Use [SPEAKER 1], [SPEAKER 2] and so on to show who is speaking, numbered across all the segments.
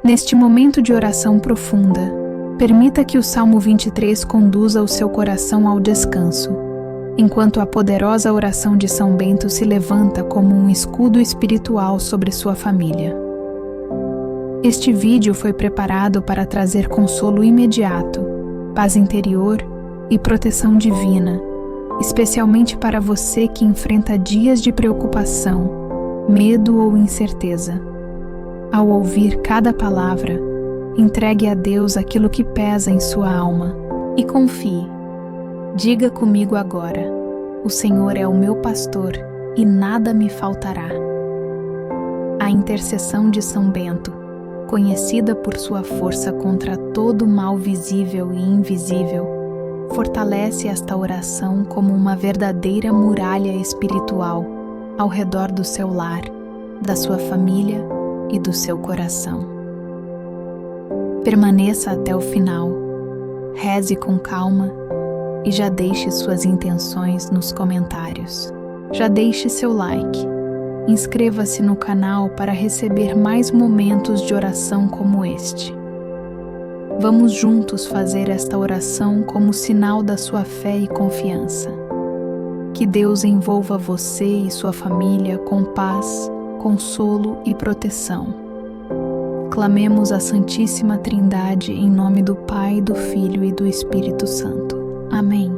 [SPEAKER 1] Neste momento de oração profunda, permita que o Salmo 23 conduza o seu coração ao descanso, enquanto a poderosa oração de São Bento se levanta como um escudo espiritual sobre sua família. Este vídeo foi preparado para trazer consolo imediato, paz interior e proteção divina, especialmente para você que enfrenta dias de preocupação, medo ou incerteza. Ao ouvir cada palavra, entregue a Deus aquilo que pesa em sua alma e confie. Diga comigo agora: o Senhor é o meu pastor e nada me faltará. A intercessão de São Bento, conhecida por sua força contra todo mal visível e invisível, fortalece esta oração como uma verdadeira muralha espiritual ao redor do seu lar, da sua família e do seu coração. Permaneça até o final, reze com calma e já deixe suas intenções nos comentários. Já deixe seu like. Inscreva-se no canal para receber mais momentos de oração como este. Vamos juntos fazer esta oração como sinal da sua fé e confiança. Que Deus envolva você e sua família com paz, consolo e proteção. Clamemos a Santíssima Trindade em nome do Pai, do Filho e do Espírito Santo. Amém.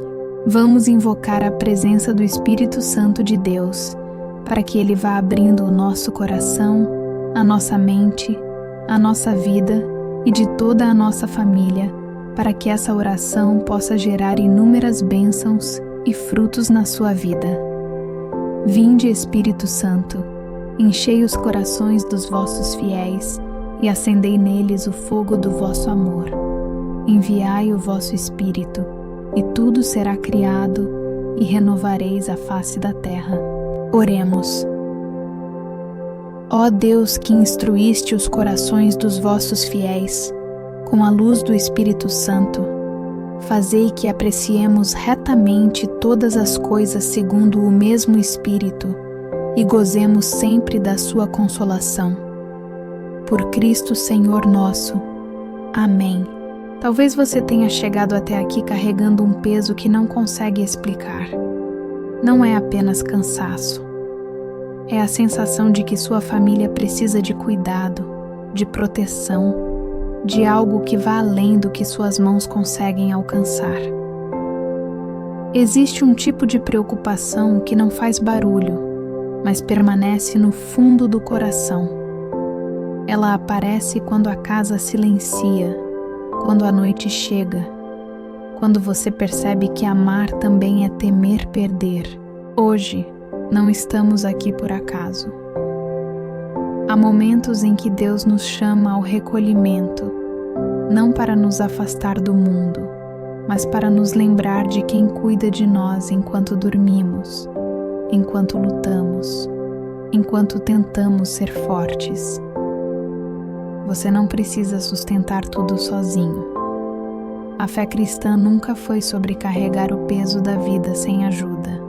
[SPEAKER 1] Vamos invocar a presença do Espírito Santo de Deus, para que Ele vá abrindo o nosso coração, a nossa mente, a nossa vida e de toda a nossa família, para que essa oração possa gerar inúmeras bênçãos e frutos na sua vida. Vinde, Espírito Santo, enchei os corações dos vossos fiéis e acendei neles o fogo do vosso amor. Enviai o vosso Espírito, e tudo será criado, e renovareis a face da terra. Oremos. Ó Deus, que instruíste os corações dos vossos fiéis com a luz do Espírito Santo, fazei que apreciemos retamente todas as coisas segundo o mesmo Espírito e gozemos sempre da sua consolação. Por Cristo Senhor nosso. Amém. Talvez você tenha chegado até aqui carregando um peso que não consegue explicar. Não é apenas cansaço. É a sensação de que sua família precisa de cuidado, de proteção, de algo que vá além do que suas mãos conseguem alcançar. Existe um tipo de preocupação que não faz barulho, mas permanece no fundo do coração. Ela aparece quando a casa silencia, quando a noite chega, quando você percebe que amar também é temer perder. Hoje, não estamos aqui por acaso. Há momentos em que Deus nos chama ao recolhimento, não para nos afastar do mundo, mas para nos lembrar de quem cuida de nós enquanto dormimos, enquanto lutamos, enquanto tentamos ser fortes. Você não precisa sustentar tudo sozinho. A fé cristã nunca foi sobre carregar o peso da vida sem ajuda.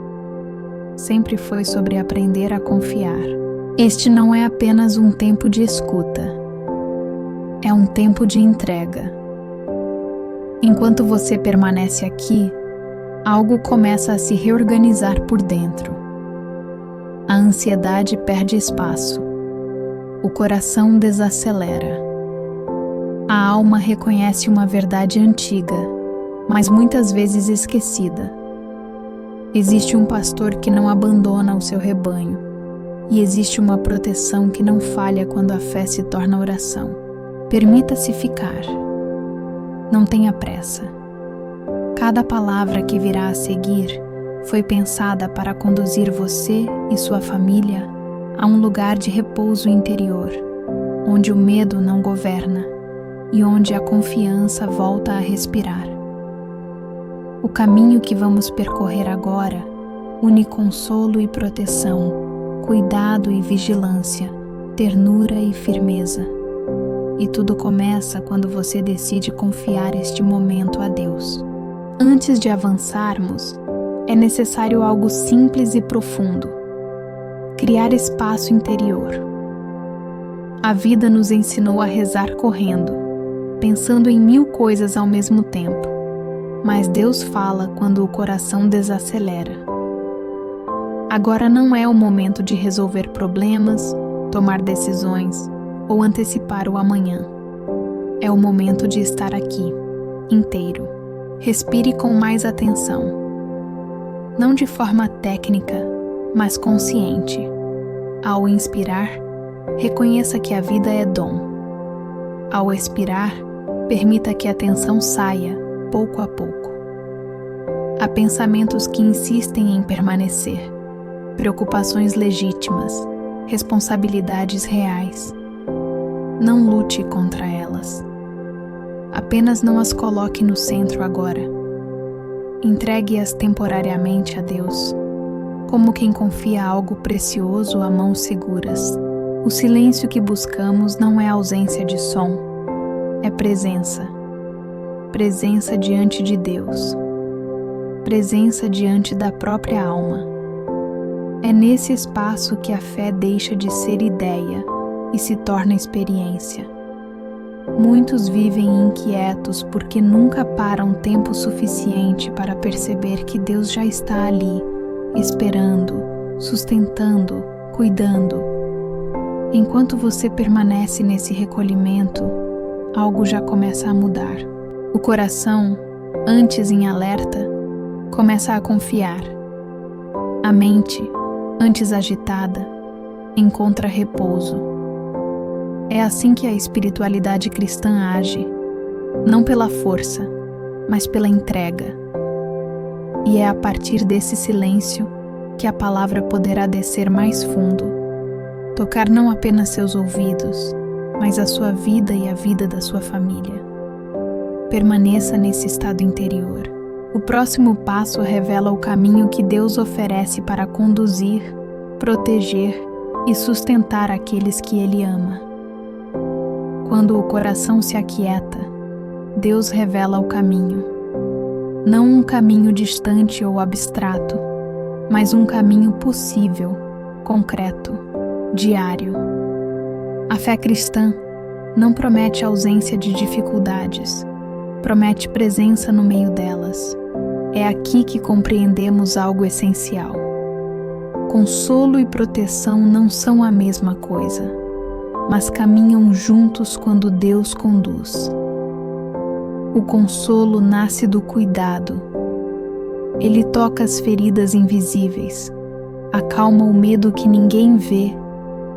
[SPEAKER 1] Sempre foi sobre aprender a confiar. Este não é apenas um tempo de escuta. É um tempo de entrega. Enquanto você permanece aqui, algo começa a se reorganizar por dentro. A ansiedade perde espaço. O coração desacelera. A alma reconhece uma verdade antiga, mas muitas vezes esquecida. Existe um pastor que não abandona o seu rebanho, e existe uma proteção que não falha quando a fé se torna oração. Permita-se ficar. Não tenha pressa. Cada palavra que virá a seguir foi pensada para conduzir você e sua família a um lugar de repouso interior, onde o medo não governa e onde a confiança volta a respirar. O caminho que vamos percorrer agora une consolo e proteção, cuidado e vigilância, ternura e firmeza. E tudo começa quando você decide confiar este momento a Deus. Antes de avançarmos, é necessário algo simples e profundo: criar espaço interior. A vida nos ensinou a rezar correndo, pensando em 1000 coisas ao mesmo tempo, mas Deus fala quando o coração desacelera. Agora não é o momento de resolver problemas, tomar decisões ou antecipar o amanhã. É o momento de estar aqui, inteiro. Respire com mais atenção. Não de forma técnica, mas consciente. Ao inspirar, reconheça que a vida é dom. Ao expirar, permita que a tensão saia, pouco a pouco. Há pensamentos que insistem em permanecer, preocupações legítimas, responsabilidades reais. Não lute contra elas. Apenas não as coloque no centro agora. Entregue-as temporariamente a Deus, como quem confia algo precioso a mãos seguras. O silêncio que buscamos não é ausência de som, é presença. Presença diante de Deus. Presença diante da própria alma. É nesse espaço que a fé deixa de ser ideia e se torna experiência. Muitos vivem inquietos porque nunca param tempo suficiente para perceber que Deus já está ali, esperando, sustentando, cuidando. Enquanto você permanece nesse recolhimento, algo já começa a mudar. O coração, antes em alerta, começa a confiar. A mente, antes agitada, encontra repouso. É assim que a espiritualidade cristã age, não pela força, mas pela entrega. E é a partir desse silêncio que a palavra poderá descer mais fundo, tocar não apenas seus ouvidos, mas a sua vida e a vida da sua família. Permaneça nesse estado interior. O próximo passo revela o caminho que Deus oferece para conduzir, proteger e sustentar aqueles que Ele ama. Quando o coração se aquieta, Deus revela o caminho. Não um caminho distante ou abstrato, mas um caminho possível, concreto, diário. A fé cristã não promete ausência de dificuldades, promete presença no meio delas. É aqui que compreendemos algo essencial. Consolo e proteção não são a mesma coisa, mas caminham juntos quando Deus conduz. O consolo nasce do cuidado. Ele toca as feridas invisíveis, acalma o medo que ninguém vê,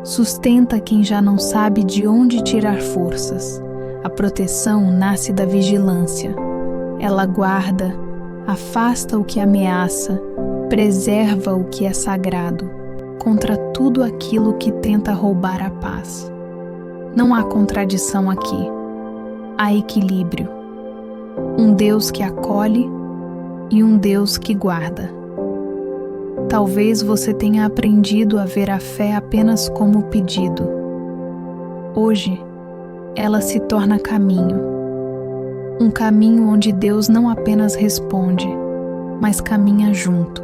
[SPEAKER 1] sustenta quem já não sabe de onde tirar forças. A proteção nasce da vigilância. Ela guarda, afasta o que ameaça, preserva o que é sagrado, contra tudo aquilo que tenta roubar a paz. Não há contradição aqui. Há equilíbrio. Um Deus que acolhe e um Deus que guarda. Talvez você tenha aprendido a ver a fé apenas como pedido. Hoje, ela se torna caminho. Um caminho onde Deus não apenas responde, mas caminha junto.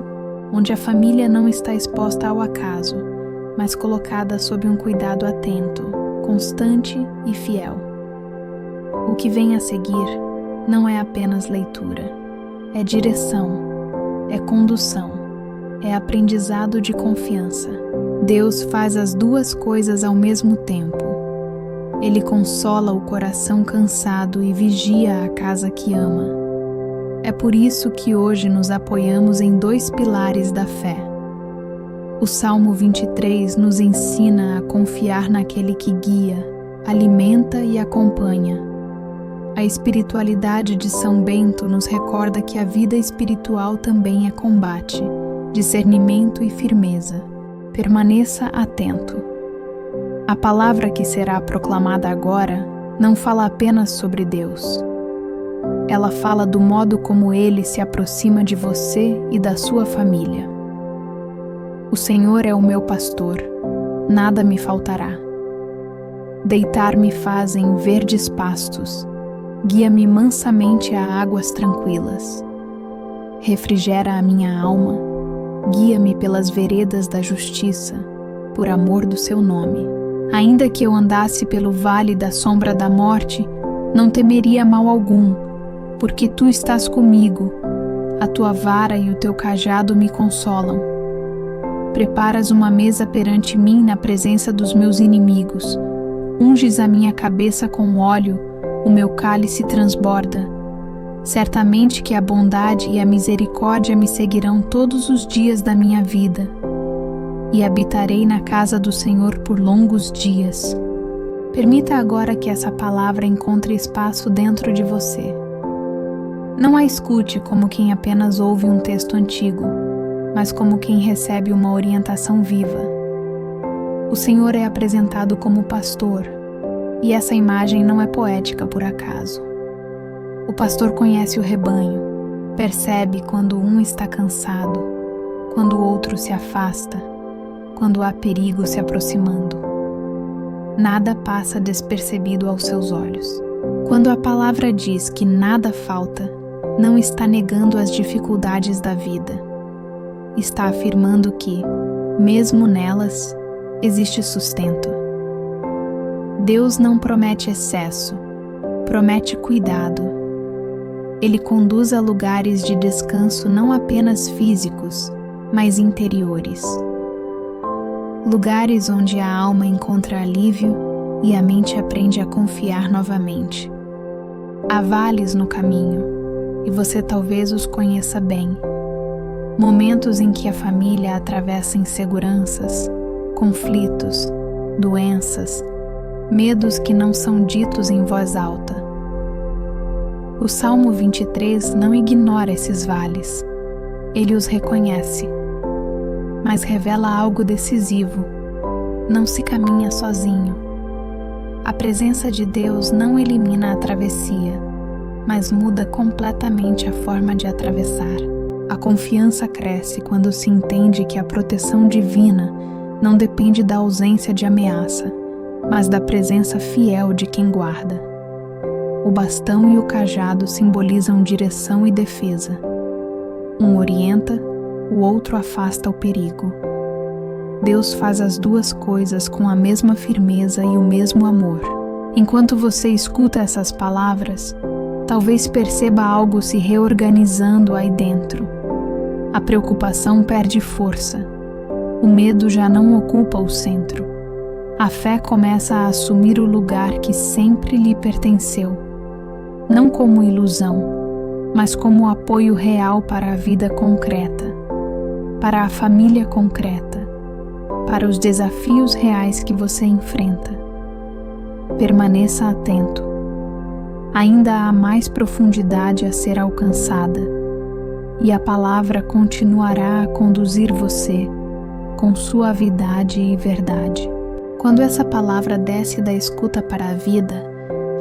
[SPEAKER 1] Onde a família não está exposta ao acaso, mas colocada sob um cuidado atento, constante e fiel. O que vem a seguir não é apenas leitura, é direção, é condução, é aprendizado de confiança. Deus faz as duas coisas ao mesmo tempo. Ele consola o coração cansado e vigia a casa que ama. É por isso que hoje nos apoiamos em 2 pilares da fé. O Salmo 23 nos ensina a confiar naquele que guia, alimenta e acompanha. A espiritualidade de São Bento nos recorda que a vida espiritual também é combate, discernimento e firmeza. Permaneça atento. A palavra que será proclamada agora não fala apenas sobre Deus. Ela fala do modo como Ele se aproxima de você e da sua família. O Senhor é o meu pastor, nada me faltará. Deitar-me faz em verdes pastos, guia-me mansamente a águas tranquilas. Refrigera a minha alma, guia-me pelas veredas da justiça, por amor do seu nome. Ainda que eu andasse pelo vale da sombra da morte, não temeria mal algum, porque tu estás comigo, a tua vara e o teu cajado me consolam. Preparas uma mesa perante mim na presença dos meus inimigos. Unges a minha cabeça com óleo, o meu cálice transborda. Certamente que a bondade e a misericórdia me seguirão todos os dias da minha vida, e habitarei na casa do Senhor por longos dias. Permita agora que essa palavra encontre espaço dentro de você. Não a escute como quem apenas ouve um texto antigo, mas como quem recebe uma orientação viva. O Senhor é apresentado como pastor, e essa imagem não é poética por acaso. O pastor conhece o rebanho, percebe quando um está cansado, quando o outro se afasta, quando há perigo se aproximando. Nada passa despercebido aos seus olhos. Quando a palavra diz que nada falta, não está negando as dificuldades da vida. Está afirmando que, mesmo nelas, existe sustento. Deus não promete excesso, promete cuidado. Ele conduz a lugares de descanso não apenas físicos, mas interiores. Lugares onde a alma encontra alívio e a mente aprende a confiar novamente. Há vales no caminho, e você talvez os conheça bem. Momentos em que a família atravessa inseguranças, conflitos, doenças, medos que não são ditos em voz alta. O Salmo 23 não ignora esses vales. Ele os reconhece, mas revela algo decisivo. Não se caminha sozinho. A presença de Deus não elimina a travessia, mas muda completamente a forma de atravessar. A confiança cresce quando se entende que a proteção divina não depende da ausência de ameaça, mas da presença fiel de quem guarda. O bastão e o cajado simbolizam direção e defesa. Um orienta, o outro afasta o perigo. Deus faz as duas coisas com a mesma firmeza e o mesmo amor. Enquanto você escuta essas palavras, talvez perceba algo se reorganizando aí dentro. A preocupação perde força. O medo já não ocupa o centro. A fé começa a assumir o lugar que sempre lhe pertenceu, não como ilusão, mas como apoio real para a vida concreta, para a família concreta, para os desafios reais que você enfrenta. Permaneça atento. Ainda há mais profundidade a ser alcançada, e a palavra continuará a conduzir você com suavidade e verdade. Quando essa palavra desce da escuta para a vida,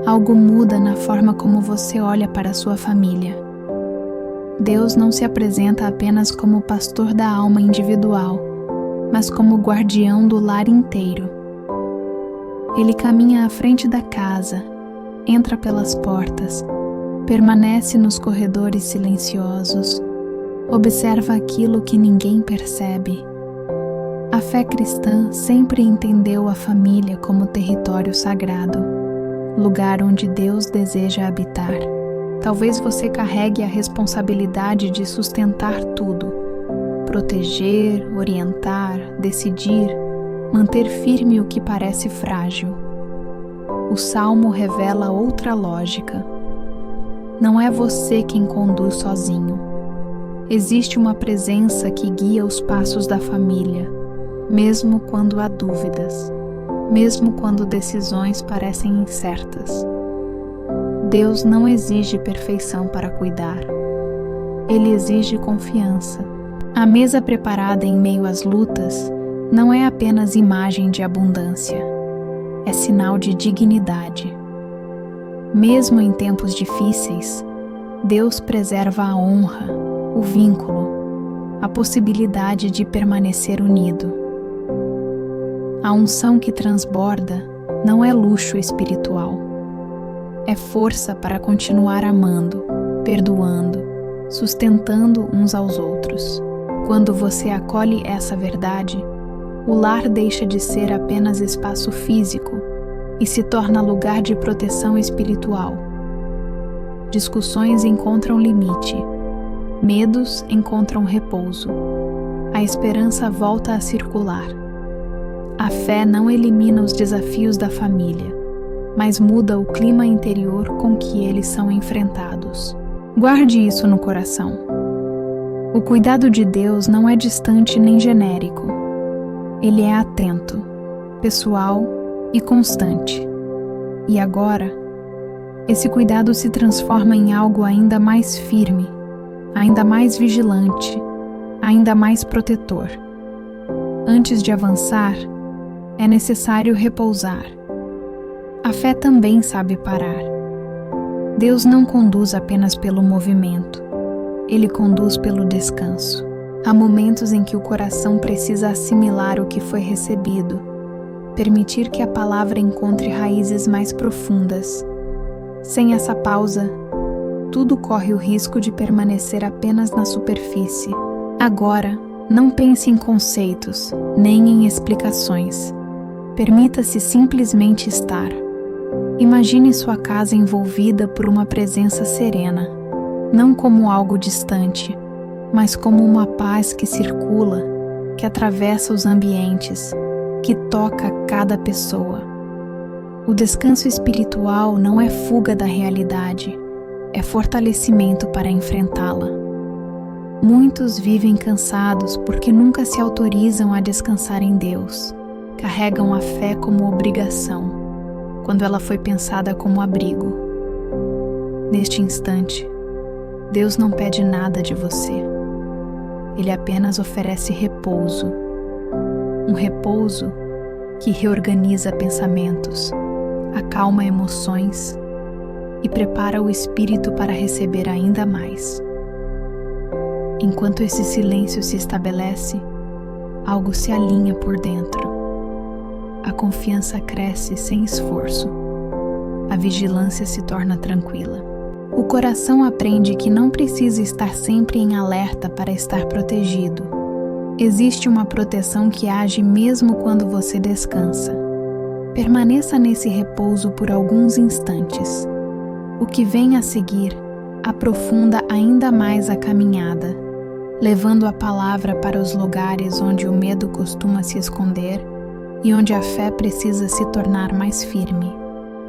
[SPEAKER 1] algo muda na forma como você olha para a sua família. Deus não se apresenta apenas como pastor da alma individual, mas como guardião do lar inteiro. Ele caminha à frente da casa, entra pelas portas, permanece nos corredores silenciosos, observa aquilo que ninguém percebe. A fé cristã sempre entendeu a família como território sagrado, lugar onde Deus deseja habitar. Talvez você carregue a responsabilidade de sustentar tudo, proteger, orientar, decidir, manter firme o que parece frágil. O Salmo revela outra lógica. Não é você quem conduz sozinho. Existe uma presença que guia os passos da família, mesmo quando há dúvidas, mesmo quando decisões parecem incertas. Deus não exige perfeição para cuidar. Ele exige confiança. A mesa preparada em meio às lutas não é apenas imagem de abundância, é sinal de dignidade. Mesmo em tempos difíceis, Deus preserva a honra, o vínculo, a possibilidade de permanecer unido. A unção que transborda não é luxo espiritual. É força para continuar amando, perdoando, sustentando uns aos outros. Quando você acolhe essa verdade, o lar deixa de ser apenas espaço físico e se torna lugar de proteção espiritual. Discussões encontram limite, medos encontram repouso, a esperança volta a circular. A fé não elimina os desafios da família, mas muda o clima interior com que eles são enfrentados. Guarde isso no coração. O cuidado de Deus não é distante nem genérico. Ele é atento, pessoal e constante. E agora, esse cuidado se transforma em algo ainda mais firme, ainda mais vigilante, ainda mais protetor. Antes de avançar, é necessário repousar. A fé também sabe parar. Deus não conduz apenas pelo movimento, Ele conduz pelo descanso. Há momentos em que o coração precisa assimilar o que foi recebido, permitir que a palavra encontre raízes mais profundas. Sem essa pausa, tudo corre o risco de permanecer apenas na superfície. Agora, não pense em conceitos, nem em explicações. Permita-se simplesmente estar. Imagine sua casa envolvida por uma presença serena, não como algo distante, mas como uma paz que circula, que atravessa os ambientes, que toca cada pessoa. O descanso espiritual não é fuga da realidade, é fortalecimento para enfrentá-la. Muitos vivem cansados porque nunca se autorizam a descansar em Deus. Carregam a fé como obrigação, quando ela foi pensada como abrigo. Neste instante, Deus não pede nada de você. Ele apenas oferece repouso. Um repouso que reorganiza pensamentos, acalma emoções e prepara o espírito para receber ainda mais. Enquanto esse silêncio se estabelece, algo se alinha por dentro. A confiança cresce sem esforço. A vigilância se torna tranquila. O coração aprende que não precisa estar sempre em alerta para estar protegido. Existe uma proteção que age mesmo quando você descansa. Permaneça nesse repouso por alguns instantes. O que vem a seguir aprofunda ainda mais a caminhada, levando a palavra para os lugares onde o medo costuma se esconder e onde a fé precisa se tornar mais firme.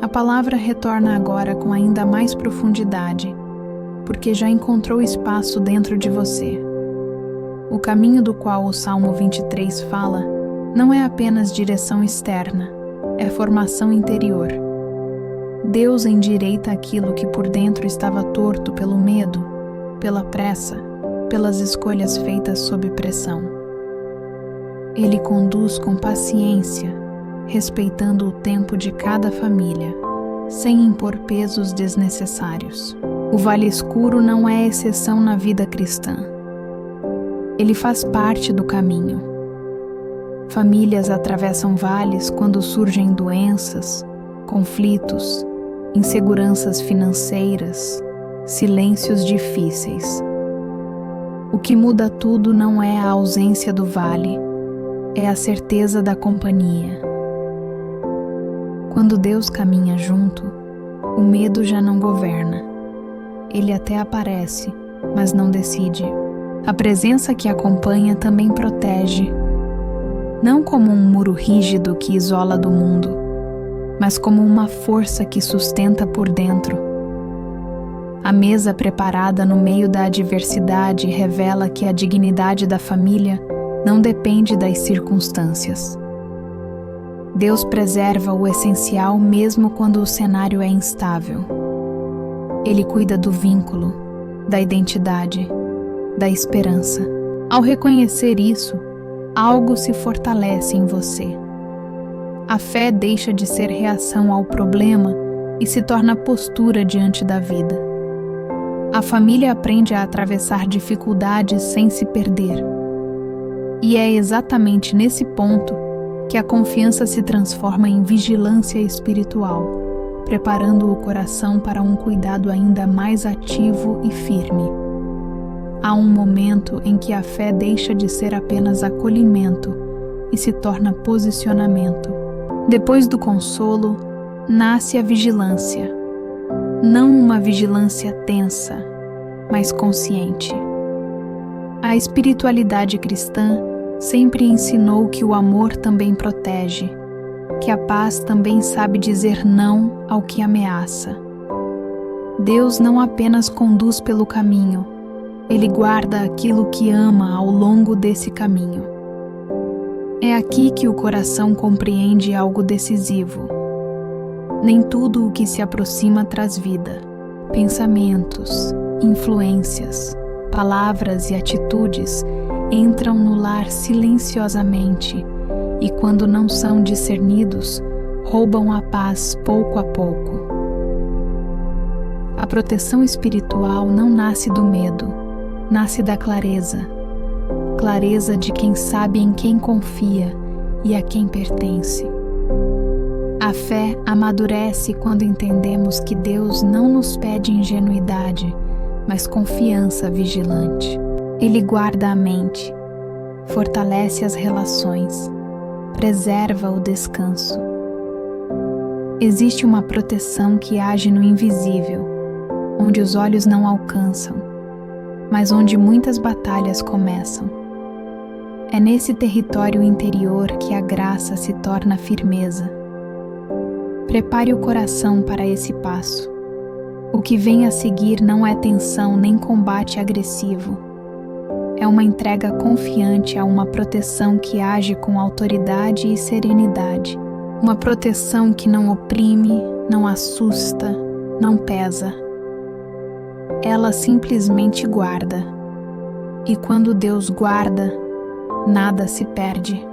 [SPEAKER 1] A palavra retorna agora com ainda mais profundidade, porque já encontrou espaço dentro de você. O caminho do qual o Salmo 23 fala não é apenas direção externa, é formação interior. Deus endireita aquilo que por dentro estava torto pelo medo, pela pressa, pelas escolhas feitas sob pressão. Ele conduz com paciência, respeitando o tempo de cada família, sem impor pesos desnecessários. O vale escuro não é exceção na vida cristã. Ele faz parte do caminho. Famílias atravessam vales quando surgem doenças, conflitos, inseguranças financeiras, silêncios difíceis. O que muda tudo não é a ausência do vale, é a certeza da companhia. Quando Deus caminha junto, o medo já não governa. Ele até aparece, mas não decide. A presença que acompanha também protege, não como um muro rígido que isola do mundo, mas como uma força que sustenta por dentro. A mesa preparada no meio da adversidade revela que a dignidade da família não depende das circunstâncias. Deus preserva o essencial mesmo quando o cenário é instável. Ele cuida do vínculo, da identidade, da esperança. Ao reconhecer isso, algo se fortalece em você. A fé deixa de ser reação ao problema e se torna postura diante da vida. A família aprende a atravessar dificuldades sem se perder. E é exatamente nesse ponto que a confiança se transforma em vigilância espiritual, preparando o coração para um cuidado ainda mais ativo e firme. Há um momento em que a fé deixa de ser apenas acolhimento e se torna posicionamento. Depois do consolo, nasce a vigilância. Não uma vigilância tensa, mas consciente. A espiritualidade cristã sempre ensinou que o amor também protege, que a paz também sabe dizer não ao que ameaça. Deus não apenas conduz pelo caminho, Ele guarda aquilo que ama ao longo desse caminho. É aqui que o coração compreende algo decisivo. Nem tudo o que se aproxima traz vida. Pensamentos, influências, palavras e atitudes entram no lar silenciosamente e, quando não são discernidos, roubam a paz pouco a pouco. A proteção espiritual não nasce do medo, nasce da clareza. Clareza de quem sabe em quem confia e a quem pertence. A fé amadurece quando entendemos que Deus não nos pede ingenuidade, mas confiança vigilante. Ele guarda a mente, fortalece as relações, preserva o descanso. Existe uma proteção que age no invisível, onde os olhos não alcançam, mas onde muitas batalhas começam. É nesse território interior que a graça se torna firmeza. Prepare o coração para esse passo. O que vem a seguir não é tensão nem combate agressivo. É uma entrega confiante a uma proteção que age com autoridade e serenidade. Uma proteção que não oprime, não assusta, não pesa. Ela simplesmente guarda. E quando Deus guarda, nada se perde.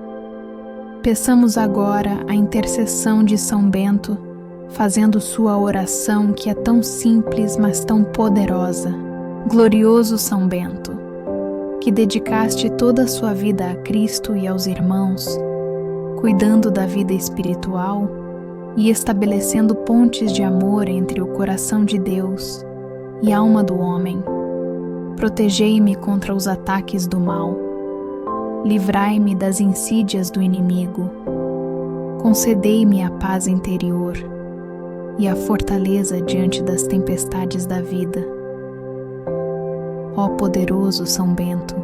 [SPEAKER 1] Peçamos agora a intercessão de São Bento, fazendo sua oração que é tão simples, mas tão poderosa. Glorioso São Bento, que dedicaste toda a sua vida a Cristo e aos irmãos, cuidando da vida espiritual e estabelecendo pontes de amor entre o coração de Deus e a alma do homem. Protegei-me contra os ataques do mal. Livrai-me das insídias do inimigo. Concedei-me a paz interior e a fortaleza diante das tempestades da vida. Ó poderoso São Bento,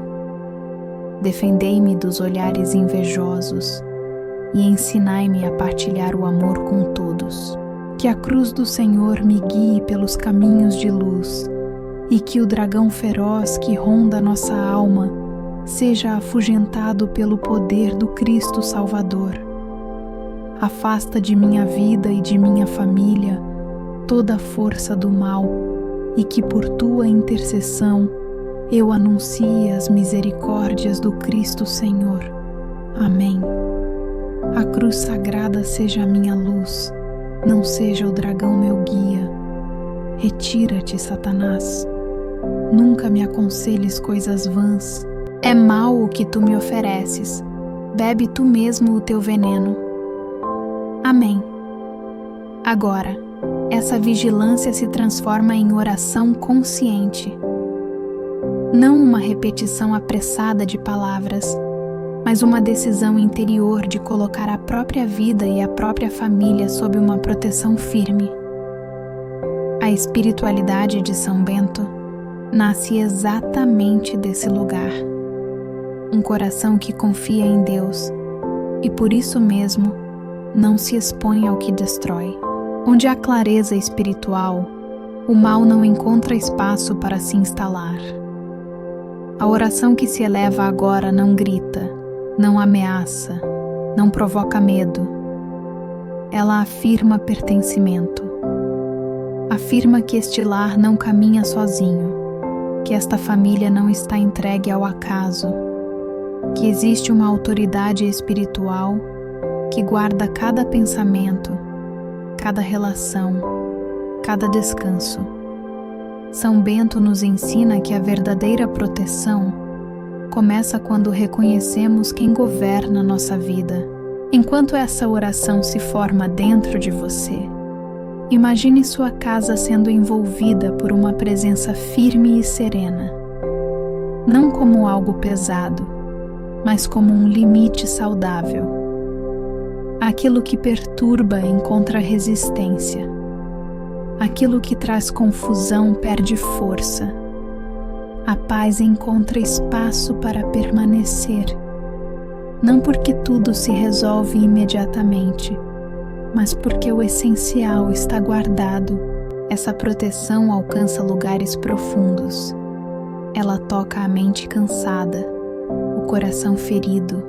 [SPEAKER 1] defendei-me dos olhares invejosos e ensinai-me a partilhar o amor com todos. Que a cruz do Senhor me guie pelos caminhos de luz e que o dragão feroz que ronda nossa alma seja afugentado pelo poder do Cristo Salvador. Afasta de minha vida e de minha família toda a força do mal e que por tua intercessão eu anuncie as misericórdias do Cristo Senhor. Amém. A cruz sagrada seja a minha luz, não seja o dragão meu guia. Retira-te, Satanás. Nunca me aconselhes coisas vãs. É mal o que tu me ofereces. Bebe tu mesmo o teu veneno. Amém. Agora, essa vigilância se transforma em oração consciente. Não uma repetição apressada de palavras, mas uma decisão interior de colocar a própria vida e a própria família sob uma proteção firme. A espiritualidade de São Bento nasce exatamente desse lugar. Um coração que confia em Deus e por isso mesmo não se expõe ao que destrói. Onde há clareza espiritual, o mal não encontra espaço para se instalar. A oração que se eleva agora não grita, não ameaça, não provoca medo. Ela afirma pertencimento. Afirma que este lar não caminha sozinho, que esta família não está entregue ao acaso, que existe uma autoridade espiritual que guarda cada pensamento, cada relação, cada descanso. São Bento nos ensina que a verdadeira proteção começa quando reconhecemos quem governa nossa vida. Enquanto essa oração se forma dentro de você, imagine sua casa sendo envolvida por uma presença firme e serena, não como algo pesado, mas como um limite saudável. Aquilo que perturba encontra resistência. Aquilo que traz confusão perde força. A paz encontra espaço para permanecer. Não porque tudo se resolve imediatamente, mas porque o essencial está guardado. Essa proteção alcança lugares profundos. Ela toca a mente cansada, o coração ferido,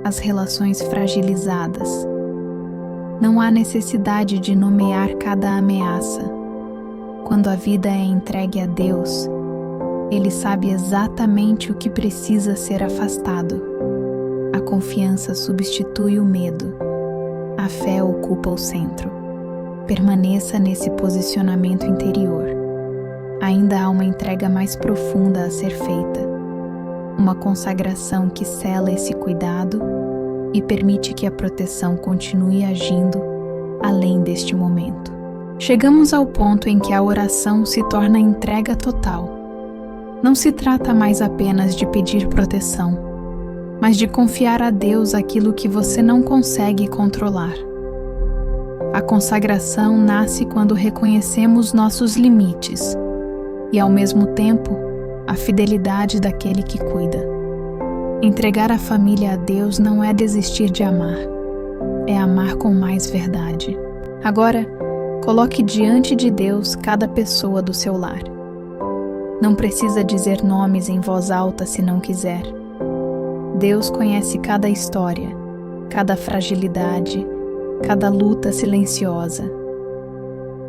[SPEAKER 1] as relações fragilizadas. Não há necessidade de nomear cada ameaça. Quando a vida é entregue a Deus, Ele sabe exatamente o que precisa ser afastado. A confiança substitui o medo. A fé ocupa o centro. Permaneça nesse posicionamento interior. Ainda há uma entrega mais profunda a ser feita. Uma consagração que sela esse cuidado e permite que a proteção continue agindo além deste momento. Chegamos ao ponto em que a oração se torna entrega total. Não se trata mais apenas de pedir proteção, mas de confiar a Deus aquilo que você não consegue controlar. A consagração nasce quando reconhecemos nossos limites e, ao mesmo tempo, a fidelidade daquele que cuida. Entregar a família a Deus não é desistir de amar, é amar com mais verdade. Agora, coloque diante de Deus cada pessoa do seu lar. Não precisa dizer nomes em voz alta se não quiser. Deus conhece cada história, cada fragilidade, cada luta silenciosa.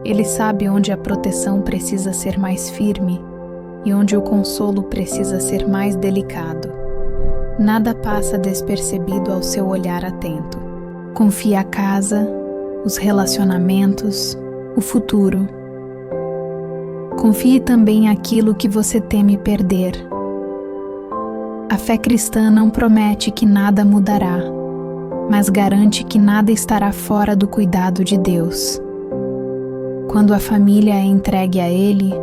[SPEAKER 1] Ele sabe onde a proteção precisa ser mais firme e onde o consolo precisa ser mais delicado. Nada passa despercebido ao seu olhar atento. Confie a casa, os relacionamentos, o futuro. Confie também aquilo que você teme perder. A fé cristã não promete que nada mudará, mas garante que nada estará fora do cuidado de Deus. Quando a família é entregue a Ele,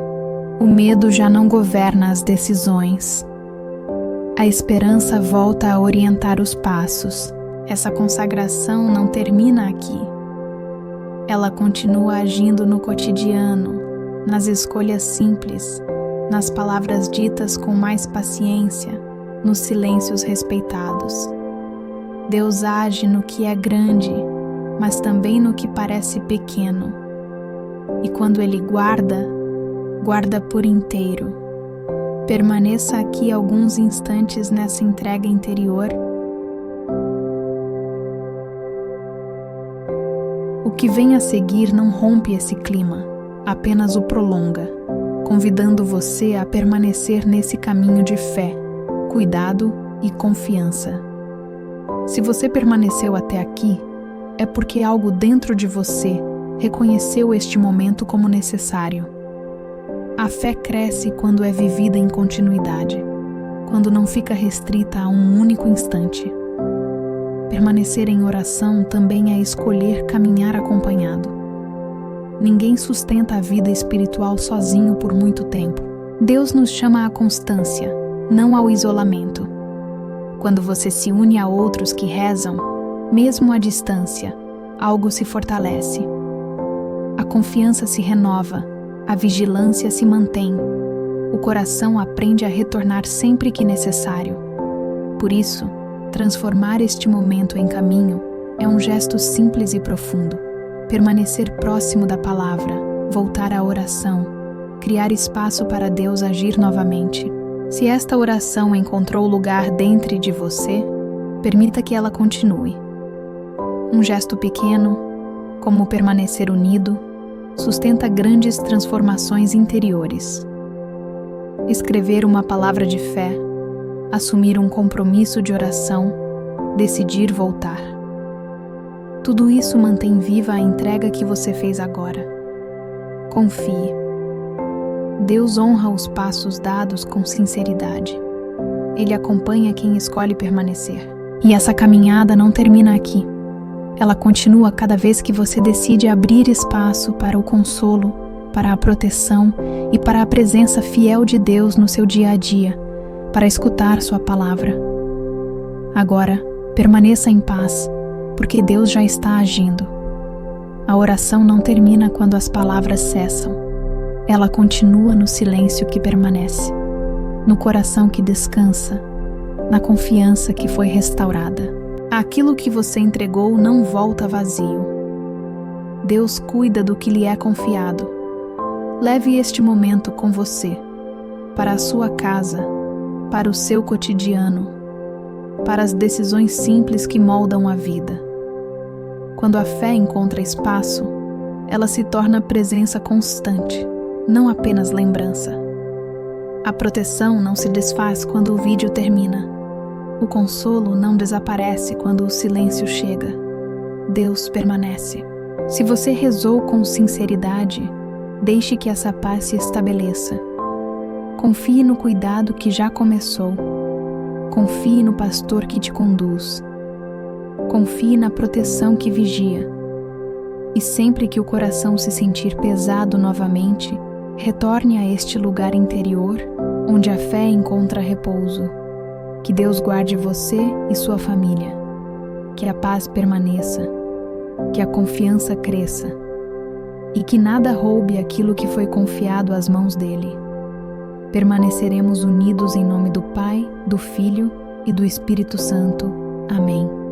[SPEAKER 1] o medo já não governa as decisões. A esperança volta a orientar os passos. Essa consagração não termina aqui. Ela continua agindo no cotidiano, nas escolhas simples, nas palavras ditas com mais paciência, nos silêncios respeitados. Deus age no que é grande, mas também no que parece pequeno. E quando Ele guarda, guarda por inteiro. Permaneça aqui alguns instantes nessa entrega interior. O que vem a seguir não rompe esse clima, apenas o prolonga, convidando você a permanecer nesse caminho de fé, cuidado e confiança. Se você permaneceu até aqui, é porque algo dentro de você reconheceu este momento como necessário. A fé cresce quando é vivida em continuidade, quando não fica restrita a um único instante. Permanecer em oração também é escolher caminhar acompanhado. Ninguém sustenta a vida espiritual sozinho por muito tempo. Deus nos chama à constância, não ao isolamento. Quando você se une a outros que rezam, mesmo à distância, algo se fortalece. A confiança se renova, a vigilância se mantém, o coração aprende a retornar sempre que necessário. Por isso, transformar este momento em caminho é um gesto simples e profundo. Permanecer próximo da palavra, voltar à oração, criar espaço para Deus agir novamente. Se esta oração encontrou lugar dentro de você, permita que ela continue. Um gesto pequeno, como permanecer unido, sustenta grandes transformações interiores. Escrever uma palavra de fé, assumir um compromisso de oração, decidir voltar. Tudo isso mantém viva a entrega que você fez agora. Confie. Deus honra os passos dados com sinceridade. Ele acompanha quem escolhe permanecer. E essa caminhada não termina aqui. Ela continua cada vez que você decide abrir espaço para o consolo, para a proteção e para a presença fiel de Deus no seu dia a dia, para escutar sua palavra. Agora, permaneça em paz, porque Deus já está agindo. A oração não termina quando as palavras cessam. Ela continua no silêncio que permanece, no coração que descansa, na confiança que foi restaurada. Aquilo que você entregou não volta vazio. Deus cuida do que lhe é confiado. Leve este momento com você, para a sua casa, para o seu cotidiano, para as decisões simples que moldam a vida. Quando a fé encontra espaço, ela se torna presença constante, não apenas lembrança. A proteção não se desfaz quando o vídeo termina. O consolo não desaparece quando o silêncio chega. Deus permanece. Se você rezou com sinceridade, deixe que essa paz se estabeleça. Confie no cuidado que já começou. Confie no pastor que te conduz. Confie na proteção que vigia. E sempre que o coração se sentir pesado novamente, retorne a este lugar interior, onde a fé encontra repouso. Que Deus guarde você e sua família. Que a paz permaneça. Que a confiança cresça. E que nada roube aquilo que foi confiado às mãos dele. Permaneceremos unidos em nome do Pai, do Filho e do Espírito Santo. Amém.